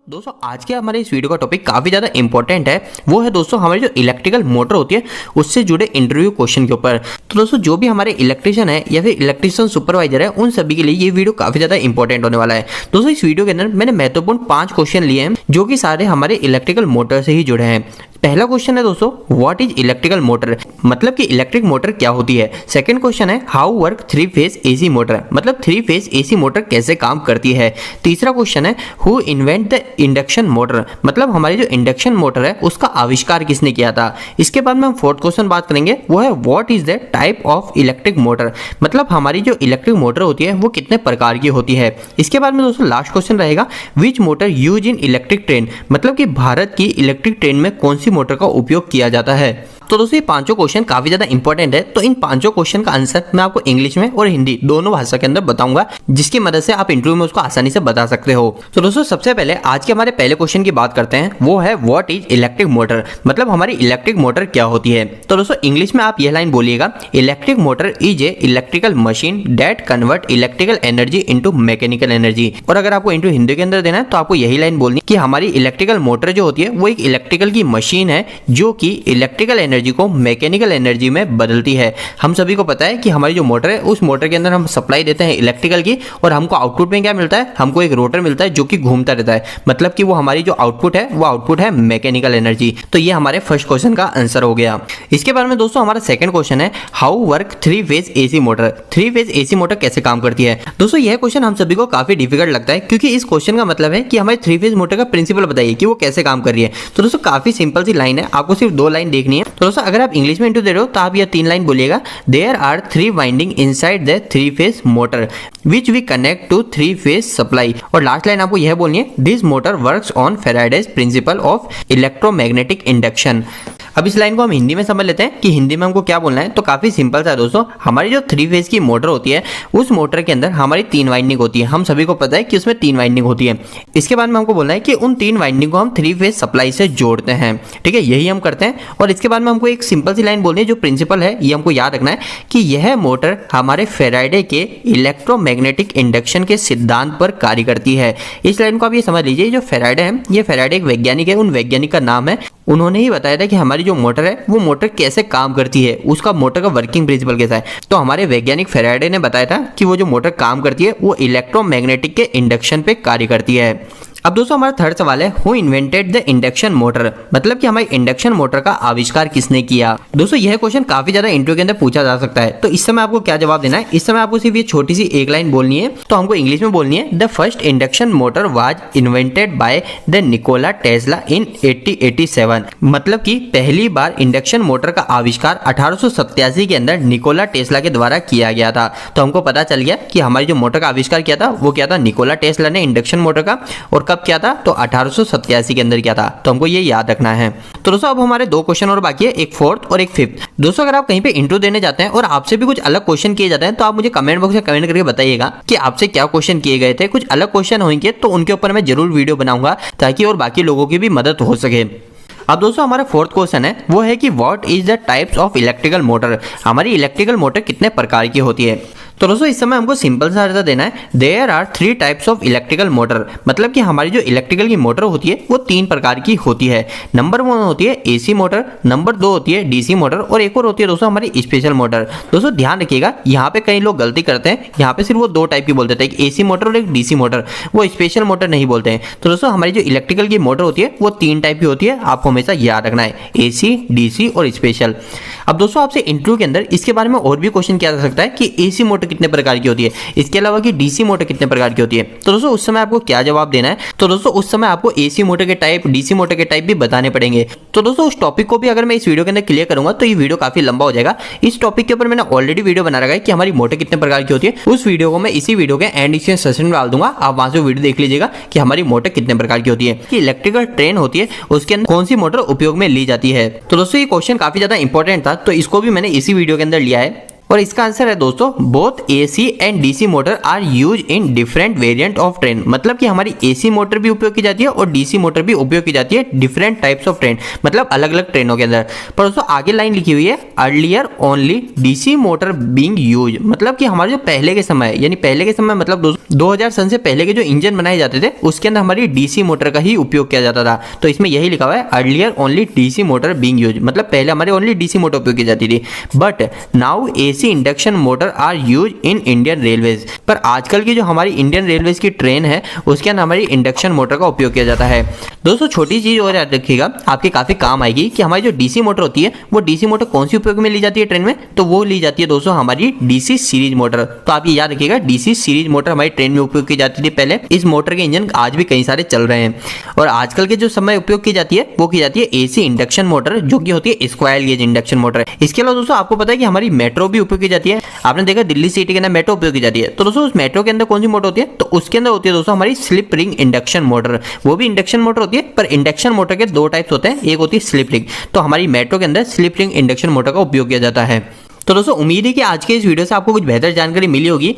दोस्तों आज के हमारे इस वीडियो का टॉपिक काफ़ी ज़्यादा इंपॉर्टेंट है। वो है दोस्तों हमारी जो इलेक्ट्रिकल मोटर होती है उससे जुड़े इंटरव्यू क्वेश्चन के ऊपर। तो दोस्तों जो भी हमारे इलेक्ट्रिशियन है या फिर इलेक्ट्रिशियन सुपरवाइजर है उन सभी के लिए ये वीडियो काफ़ी ज़्यादा इंपॉर्टेंट होने वाला है। दोस्तों इस वीडियो के अंदर मैंने महत्वपूर्ण 5 क्वेश्चन लिए हैं जो कि सारे हमारे इलेक्ट्रिकल मोटर से ही जुड़े हैं। पहला क्वेश्चन है दोस्तों व्हाट इज इलेक्ट्रिकल मोटर, मतलब कि इलेक्ट्रिक मोटर क्या होती है। सेकंड क्वेश्चन है how work 3 phase AC motor, मतलब 3 फेज एसी मोटर कैसे काम करती है। तीसरा क्वेश्चन है who invent the induction motor, मतलब हमारी जो इंडक्शन मोटर है उसका आविष्कार किसने किया था। इसके बाद में हम फोर्थ क्वेश्चन बात करेंगे वो है what is the type of electric motor, मतलब हमारी जो इलेक्ट्रिक मोटर होती है वो कितने प्रकार की होती है। इसके बाद में दोस्तों लास्ट क्वेश्चन रहेगा which motor use in electric train, मतलब कि भारत की इलेक्ट्रिक ट्रेन में कौन सी मोटर का उपयोग किया जाता है। तो दोस्तों ये पांचों क्वेश्चन काफी ज्यादा इंपॉर्टेंट है, तो इन पांचों क्वेश्चन का आंसर मैं आपको इंग्लिश में और हिंदी दोनों भाषा के अंदर बताऊंगा, जिसकी मदद से आप इंटरव्यू में उसको आसानी से बता सकते हो। तो दोस्तों सबसे पहले आज के हमारे पहले क्वेश्चन की बात करते हैं, वो है व्हाट इज इलेक्ट्रिक मोटर, मतलब हमारी इलेक्ट्रिक मोटर क्या होती है। तो दोस्तों इंग्लिश में आप यह लाइन बोलिएगा electric motor is a electrical machine that convert electrical energy into mechanical energy. और अगर आपको इंटरव्यू हिंदी के अंदर देना है तो आपको यही लाइन बोलनी कि हमारी इलेक्ट्रिकल मोटर जो होती है वो एक इलेक्ट्रिकल की मशीन है जो कि इलेक्ट्रिकल एनर्जी को मैकेनिकल एनर्जी में बदलती है। हम सभी को पता है कि हमारी जो मोटर है उस मोटर के अंदर हम सप्लाई देते हैं इलेक्ट्रिकल की, और हमको आउटपुट में क्या मिलता है, हमको एक रोटर मिलता है जो कि घूमता रहता है, मतलब कि वो हमारी जो आउटपुट है वो आउटपुट है मैकेनिकल एनर्जी। तो ये हमारे फर्स्ट क्वेश्चन का आंसर हो गया। इसके बाद में दोस्तों हमारा सेकंड क्वेश्चन है how work 3 phase AC motor, 3 phase AC motor कैसे काम करती है। दोस्तों यह क्वेश्चन हम सभी को काफी डिफिकल्ट लगता है, क्योंकि इस क्वेश्चन का मतलब है कि हमारी 3 फेज मोटर का प्रिंसिपल बताइए कि वो कैसे काम कर रही है। तो दोस्तों काफी सिंपल सी लाइन है, आपको सिर्फ 2 लाइन देखनी है। तो दोस्तों अगर आप इंग्लिश में इंटरव्यू दे रहे हो तो आप यह 3 लाइन बोलिएगा there are 3 winding inside the 3 phase motor which we connect to 3 phase supply. और लास्ट लाइन आपको यह बोलनी है this motor works on Faraday's principle of electromagnetic induction. अब इस लाइन को हम हिंदी में समझ लेते हैं कि हिंदी में हमको क्या बोलना है। तो काफी सिंपल सा है दोस्तों, हमारी जो 3 फेज की मोटर होती है उस मोटर के अंदर हमारी 3 वाइंडिंग होती है। हम सभी को पता है कि उसमें 3 वाइंडिंग होती है। इसके बाद में हमको बोलना है कि उन 3 वाइंडिंग को हम 3 फेज सप्लाई से जोड़ते हैं, ठीक है, यही हम करते हैं। और इसके बाद में हमको एक सिंपल सी लाइन बोलनी है, जो प्रिंसिपल है ये हमको याद रखना है कि यह मोटर हमारे फैराडे के इलेक्ट्रोमैग्नेटिक इंडक्शन के सिद्धांत पर कार्य करती है। इस लाइन को आप ये समझ लीजिए, जो फैराडे है ये फैराडे एक वैज्ञानिक है, उन वैज्ञानिक का नाम है। उन्होंने ही बताया था कि हमारी जो मोटर है वो मोटर कैसे काम करती है, उसका मोटर का वर्किंग प्रिंसिपल कैसा है। तो हमारे वैज्ञानिक फैराडे ने बताया था कि वो जो मोटर काम करती है वो इलेक्ट्रोमैग्नेटिक के इंडक्शन पे कार्य करती है। अब दोस्तों हमारा थर्ड सवाल है who invented the induction motor, मतलब कि हमारी इंडक्शन मोटर का आविष्कार किसने किया। दोस्तों यह क्वेश्चन काफी ज्यादा इंटरव्यू के अंदर पूछा जा सकता है, तो इस समय आपको क्या जवाब देना है। इस समय आपको सिर्फ ये छोटी सी एक लाइन बोलनी है, तो हमको इंग्लिश में बोलनी है the first induction motor was invented by the Nikola Tesla in 1887, मतलब कि पहली बार इंडक्शन मोटर का आविष्कार 1887 के अंदर निकोला टेस्ला के द्वारा किया गया था। तो हमको पता चल गया कि हमारी जो मोटर का आविष्कार किया था वो क्या था, निकोला टेस्ला ने इंडक्शन मोटर का। और कब क्या था, तो 1887 के अंदर क्या था, तो हमको ये याद रखना है। तो दोस्तों अब हमारे 2 क्वेश्चन और बाकी है, एक फोर्थ और एक फिफ्थ। दोस्तों अगर आप कहीं पे इंटरव्यू देने जाते हैं और आपसे भी कुछ अलग क्वेश्चन किए जाते हैं तो आप मुझे कमेंट बॉक्स में कमेंट करके बताइएगा कि आपसे क्या क्वेश्चन किए गए थे। कुछ अलग क्वेश्चन होंगे तो उनके ऊपर मैं जरूर वीडियो बनाऊंगा ताकि और बाकी लोगों की भी मदद हो सके। अब दोस्तों हमारा फोर्थ क्वेश्चन है वो है कि what is the types of electrical motor, हमारी इलेक्ट्रिकल मोटर कितने प्रकार की होती है। तो दोस्तों इस समय हमको सिंपल सा आंसर देना है there are 3 types of electrical motor, मतलब कि हमारी जो इलेक्ट्रिकल की मोटर होती है वो 3 प्रकार की होती है। नंबर 1 होती है एसी मोटर, नंबर 2 होती है डीसी मोटर, और एक और होती है दोस्तों हमारी स्पेशल मोटर। दोस्तों ध्यान रखिएगा यहाँ पे कई लोग गलती करते हैं, यहाँ पे सिर्फ वो 2 टाइप की बोलते थे, एक एसी मोटर और एक डीसी मोटर, वो स्पेशल मोटर नहीं बोलते हैं। तो दोस्तों हमारी जो इलेक्ट्रिकल की मोटर होती है वो 3 टाइप की होती है, आपको हमेशा याद रखना है, एसी, डीसी और स्पेशल। अब दोस्तों आपसे इंटरव्यू के अंदर इसके बारे में और भी क्वेश्चन किया जा सकता है कि एसी मोटर कितने प्रकार की होती है, इसके अलावा कि डीसी मोटर कितने प्रकार की होती है। तो दोस्तों उस समय आपको क्या जवाब देना है, तो दोस्तों उस समय आपको एसी मोटर के टाइप, डीसी मोटर के टाइप भी बताने पड़ेंगे। तो दोस्तों उस टॉपिक को भी अगर मैं इस वीडियो के अंदर क्लियर करूंगा तो ये वीडियो काफी लंबा हो जाएगा। इस टॉपिक के ऊपर मैंने ऑलरेडी वीडियो बना रखा है कि हमारी मोटर कितने प्रकार की होती है। उस वीडियो को मैं इसी वीडियो के एंड सेशन में डाल दूंगा, आप वहां से वीडियो देख लीजिएगा कि हमारी मोटर कितने प्रकार की होती है, कि इलेक्ट्रिकल ट्रेन होती है उसके अंदर कौन सी मोटर उपयोग में ली जाती है। तो दोस्तों ये क्वेश्चन काफी ज्यादा इंपॉर्टेंट था, तो इसको भी मैंने इसी वीडियो के अंदर लिया है। और इसका आंसर है दोस्तों both AC and DC motor are use in different variant of train. मतलब कि हमारी एसी मोटर भी उपयोग की जाती है और डीसी मोटर भी उपयोग की जाती है डिफरेंट टाइप्स ऑफ ट्रेन, मतलब अलग अलग ट्रेनों के अंदर। पर दोस्तों आगे लाइन लिखी हुई है earlier only DC motor being use, मतलब कि हमारे जो पहले के समय, यानी पहले के समय मतलब 2000 सन से पहले के जो इंजन बनाए जाते थे उसके अंदर हमारी डीसी मोटर का ही उपयोग किया जाता था। तो इसमें यही लिखा हुआ है earlier only DC motor being use, मतलब पहले हमारे ओनली डीसी मोटर उपयोग की जाती थी। But now AC induction motor are use in Indian railways. पर आजकल की जो हमारी इंडियन रेलवेज की ट्रेन है उसके अंदर हमारी इंडक्शन मोटर का उपयोग किया जाता है। दोस्तों छोटी चीज और याद रखिएगा, आपके काफी काम आएगी कि हमारी जो डीसी मोटर होती है वो डीसी मोटर कौन सी उपयोग में ली जाती है ट्रेन में, तो वो ली जाती है दोस्तों हमारी डीसी सीरीज मोटर। तो आप ये याद रखिएगा डीसी सीरीज मोटर हमारी ट्रेन में उपयोग की जाती थी पहले। इस मोटर के इंजन आज भी कई सारे चल रहे हैं। और आजकल के जो समय उपयोग की जाती है वो की जाती है एसी इंडक्शन मोटर, जो कि होती है स्क्वायर गेज इंडक्शन मोटर। इसके अलावा दोस्तों आपको पता है कि हमारी मेट्रो भी उपयोग की जाती है। आपने देखा दिल्ली सिटी के अंदर मेट्रो उपयोग की जाती है, तो दोस्तों उस मेट्रो के अंदर कौन सी मोटर होती है, तो उसके अंदर होती है दोस्तों हमारी स्लिप रिंग इंडक्शन मोटर। वो भी इंडक्शन मोटर होती है, पर इंडक्शन मोटर के दो टाइप्स होते हैं, एक होती है स्लिप रिंग। तो हमारी मेट्रो के अंदर स्लिप रिंग इंडक्शन मोटर का उपयोग किया जाता है। तो दोस्तों उम्मीद है कि आज के इस वीडियो से आपको कुछ बेहतर जानकारी मिली होगी।